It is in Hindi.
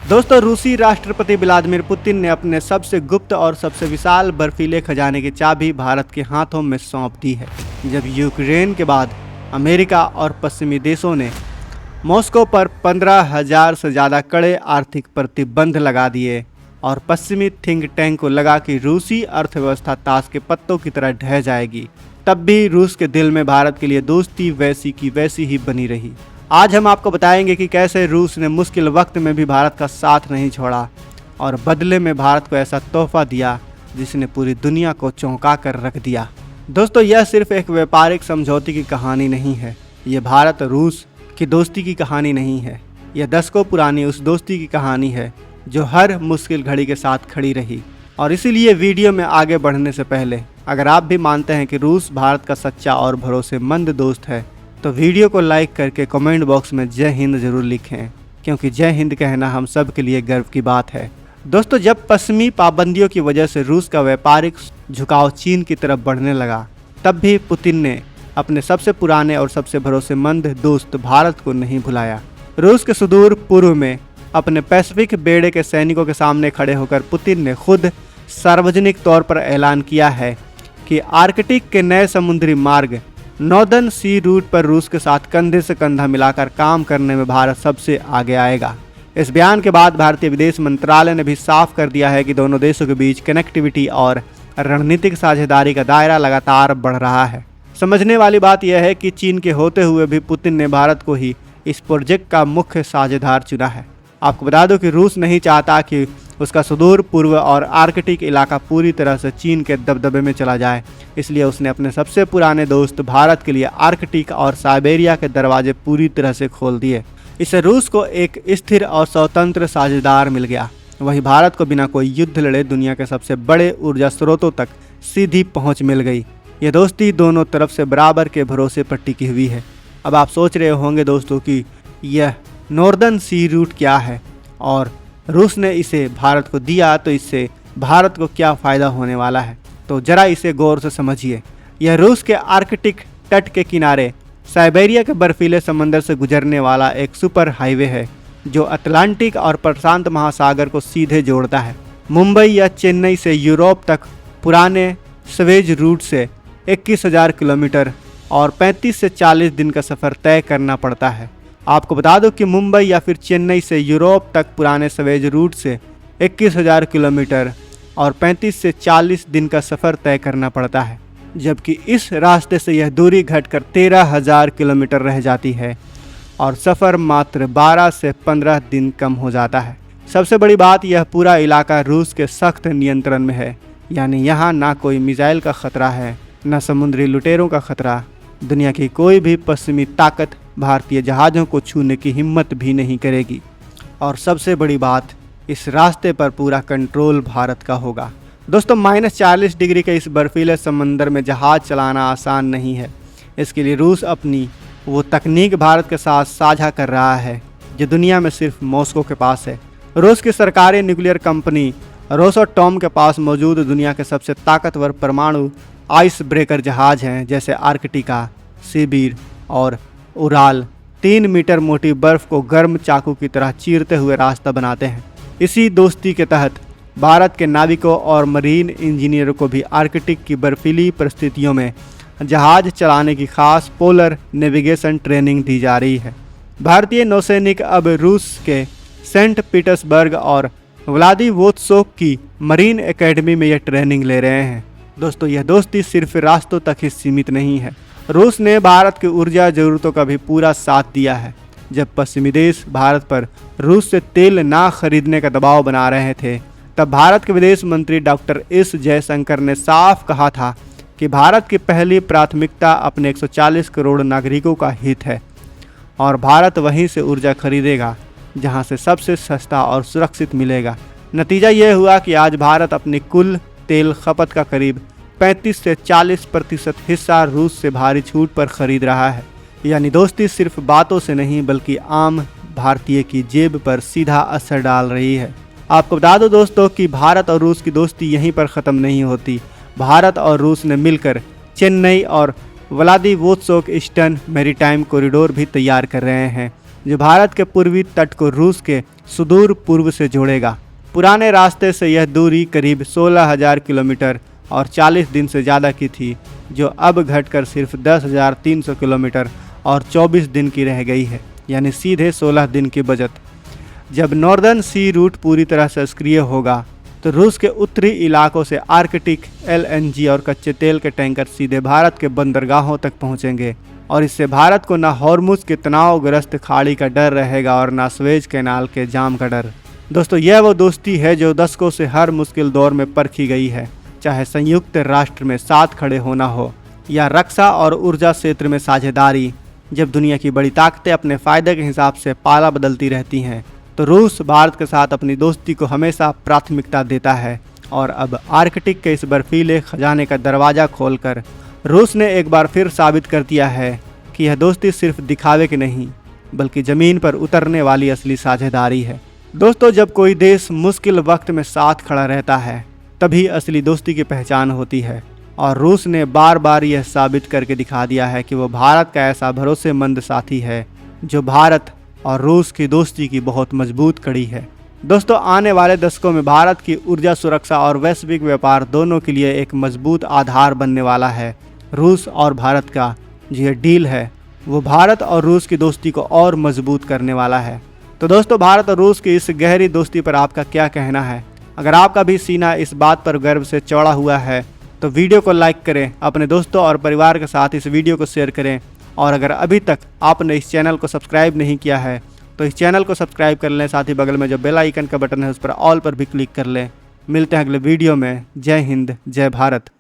दोस्तों, रूसी राष्ट्रपति व्लादिमीर पुतिन ने अपने सबसे गुप्त और सबसे विशाल बर्फीले खजाने की चाबी भारत के हाथों में सौंप दी है। जब यूक्रेन के बाद अमेरिका और पश्चिमी देशों ने मॉस्को पर 15,000 से ज़्यादा कड़े आर्थिक प्रतिबंध लगा दिए और पश्चिमी थिंक टैंक को लगा कि रूसी अर्थव्यवस्था ताश के पत्तों की तरह ढह जाएगी, तब भी रूस के दिल में भारत के लिए दोस्ती वैसी की वैसी ही बनी रही। आज हम आपको बताएंगे कि कैसे रूस ने मुश्किल वक्त में भी भारत का साथ नहीं छोड़ा और बदले में भारत को ऐसा तोहफा दिया जिसने पूरी दुनिया को चौंका कर रख दिया। दोस्तों, यह सिर्फ एक व्यापारिक समझौते की कहानी नहीं है। यह भारत और रूस की दोस्ती की कहानी नहीं है। यह दशकों पुरानी उस दोस्ती की कहानी है जो हर मुश्किल घड़ी के साथ खड़ी रही। और इसीलिए वीडियो में आगे बढ़ने से पहले अगर आप भी मानते हैं कि रूस भारत का सच्चा और भरोसेमंद दोस्त है तो वीडियो को लाइक करके कमेंट बॉक्स में जय हिंद जरूर लिखें, क्योंकि जय हिंद कहना हम सब के लिए गर्व की बात है। दोस्तों, जब पश्चिमी पाबंदियों की वजह से रूस का व्यापारिक झुकाव चीन की तरफ बढ़ने लगा, तब भी पुतिन ने अपने सबसे पुराने और सबसे भरोसेमंद दोस्त भारत को नहीं भुलाया। रूस के सुदूर पूर्व में अपने पैसिफिक बेड़े के सैनिकों के सामने खड़े होकर पुतिन ने खुद सार्वजनिक तौर पर ऐलान किया है कि आर्कटिक के नए समुद्री मार्ग नॉर्दर्न सी रूट पर रूस के साथ कंधे से कंधा मिलाकर काम करने में भारत सबसे आगे आएगा। इस बयान के बाद भारतीय विदेश मंत्रालय ने भी साफ कर दिया है कि दोनों देशों के बीच कनेक्टिविटी और रणनीतिक साझेदारी का दायरा लगातार बढ़ रहा है। समझने वाली बात यह है कि चीन के होते हुए भी पुतिन ने भारत को ही इस प्रोजेक्ट का मुख्य साझेदार चुना है। आपको बता दो कि रूस नहीं चाहता कि उसका सुदूर पूर्व और आर्कटिक इलाका पूरी तरह से चीन के दबदबे में चला जाए, इसलिए उसने अपने सबसे पुराने दोस्त भारत के लिए आर्कटिक और साइबेरिया के दरवाजे पूरी तरह से खोल दिए। इससे रूस को एक स्थिर और स्वतंत्र साझेदार मिल गया। वहीं भारत को बिना कोई युद्ध लड़े दुनिया के सबसे बड़े ऊर्जा स्रोतों तक सीधी पहुंच मिल गई। यह दोस्ती दोनों तरफ से बराबर के भरोसे पर टिकी हुई है। अब आप सोच रहे होंगे दोस्तों कि यह नॉर्दर्न सी रूट क्या है और रूस ने इसे भारत को दिया तो इससे भारत को क्या फ़ायदा होने वाला है। तो ज़रा इसे गौर से समझिए। यह रूस के आर्कटिक तट के किनारे साइबेरिया के बर्फीले समंदर से गुजरने वाला एक सुपर हाईवे है जो अटलांटिक और प्रशांत महासागर को सीधे जोड़ता है। मुंबई या चेन्नई से यूरोप तक पुराने स्वेज रूट से 21,000 किलोमीटर और 35 से 40 दिन का सफ़र तय करना पड़ता है। आपको बता दो कि मुंबई या फिर चेन्नई से यूरोप तक पुराने स्वेज रूट से 21,000 किलोमीटर और 35 से 40 दिन का सफ़र तय करना पड़ता है, जबकि इस रास्ते से यह दूरी घटकर 13,000 किलोमीटर रह जाती है और सफ़र मात्र 12 से 15 दिन कम हो जाता है। सबसे बड़ी बात, यह पूरा इलाका रूस के सख्त नियंत्रण में है, यानी यहाँ ना कोई मिसाइल का खतरा है, न समुद्री लुटेरों का खतरा। दुनिया की कोई भी पश्चिमी ताकत भारतीय जहाज़ों को छूने की हिम्मत भी नहीं करेगी। और सबसे बड़ी बात, इस रास्ते पर पूरा कंट्रोल भारत का होगा। दोस्तों, -40 डिग्री के इस बर्फीले समंदर में जहाज़ चलाना आसान नहीं है। इसके लिए रूस अपनी वो तकनीक भारत के साथ साझा कर रहा है जो दुनिया में सिर्फ मॉस्को के पास है। रूस की सरकारी न्यूक्लियर कंपनी रोसोटॉम के पास मौजूद दुनिया के सबसे ताकतवर परमाणु आइस ब्रेकर जहाज़ हैं, जैसे आर्कटिका, सिबिर और उराल 3 मीटर मोटी बर्फ़ को गर्म चाकू की तरह चीरते हुए रास्ता बनाते हैं। इसी दोस्ती के तहत भारत के नाविकों और मरीन इंजीनियरों को भी आर्कटिक की बर्फीली परिस्थितियों में जहाज़ चलाने की खास पोलर नेविगेशन ट्रेनिंग दी जा रही है। भारतीय नौसैनिक अब रूस के सेंट पीटर्सबर्ग और व्लादिवोस्तोक की मरीन एकेडमी में यह ट्रेनिंग ले रहे हैं। दोस्तों, यह दोस्ती सिर्फ रास्तों तक ही सीमित नहीं है। रूस ने भारत की ऊर्जा ज़रूरतों का भी पूरा साथ दिया है। जब पश्चिमी देश भारत पर रूस से तेल ना खरीदने का दबाव बना रहे थे, तब भारत के विदेश मंत्री डॉक्टर एस जयशंकर ने साफ कहा था कि भारत की पहली प्राथमिकता अपने 140 करोड़ नागरिकों का हित है और भारत वहीं से ऊर्जा खरीदेगा जहां से सबसे सस्ता और सुरक्षित मिलेगा। नतीजा यह हुआ कि आज भारत अपनी कुल तेल खपत का करीब 35 से 40% हिस्सा रूस से भारी छूट पर खरीद रहा है। यानी दोस्ती सिर्फ बातों से नहीं बल्कि आम भारतीय की जेब पर सीधा असर डाल रही है। आपको बता दो दोस्तों कि भारत और रूस की दोस्ती यहीं पर ख़त्म नहीं होती। भारत और रूस ने मिलकर चेन्नई और व्लादिवोस्तोक ईस्टर्न मैरीटाइम कॉरिडोर भी तैयार कर रहे हैं, जो भारत के पूर्वी तट को रूस के सुदूर पूर्व से जोड़ेगा। पुराने रास्ते से यह दूरी करीब 16,000 किलोमीटर और 40 दिन से ज़्यादा की थी, जो अब घटकर सिर्फ 10,300 किलोमीटर और 24 दिन की रह गई है, यानी सीधे 16 दिन की बचत। जब नॉर्दर्न सी रूट पूरी तरह से सक्रिय होगा तो रूस के उत्तरी इलाकों से आर्कटिक LNG और कच्चे तेल के टैंकर सीधे भारत के बंदरगाहों तक पहुंचेंगे और इससे भारत को न हॉर्मुज के तनावग्रस्त खाड़ी का डर रहेगा और न स्वेज कैनाल के जाम का डर। दोस्तों, यह वो दोस्ती है जो दशकों से हर मुश्किल दौर में परखी गई है, चाहे संयुक्त राष्ट्र में साथ खड़े होना हो या रक्षा और ऊर्जा क्षेत्र में साझेदारी। जब दुनिया की बड़ी ताकतें अपने फ़ायदे के हिसाब से पाला बदलती रहती हैं तो रूस भारत के साथ अपनी दोस्ती को हमेशा प्राथमिकता देता है। और अब आर्कटिक के इस बर्फीले खजाने का दरवाज़ा खोलकर रूस ने एक बार फिर साबित कर दिया है कि यह दोस्ती सिर्फ दिखावे की नहीं बल्कि ज़मीन पर उतरने वाली असली साझेदारी है। दोस्तों, जब कोई देश मुश्किल वक्त में साथ खड़ा रहता है तभी असली दोस्ती की पहचान होती है और रूस ने बार बार यह साबित करके दिखा दिया है कि वो भारत का ऐसा भरोसेमंद साथी है जो भारत और रूस की दोस्ती की बहुत मजबूत कड़ी है। दोस्तों, आने वाले दशकों में भारत की ऊर्जा सुरक्षा और वैश्विक व्यापार दोनों के लिए एक मजबूत आधार बनने वाला है। रूस और भारत का जो ये डील है वो भारत और रूस की दोस्ती को और मजबूत करने वाला है। तो दोस्तों, भारत और रूस की इस गहरी दोस्ती पर आपका क्या कहना है? अगर आपका भी सीना इस बात पर गर्व से चौड़ा हुआ है तो वीडियो को लाइक करें, अपने दोस्तों और परिवार के साथ इस वीडियो को शेयर करें और अगर अभी तक आपने इस चैनल को सब्सक्राइब नहीं किया है तो इस चैनल को सब्सक्राइब कर लें। साथ ही बगल में जो बेल आइकन का बटन है उस पर ऑल पर भी क्लिक कर लें। मिलते हैं अगले वीडियो में। जय हिंद, जय भारत।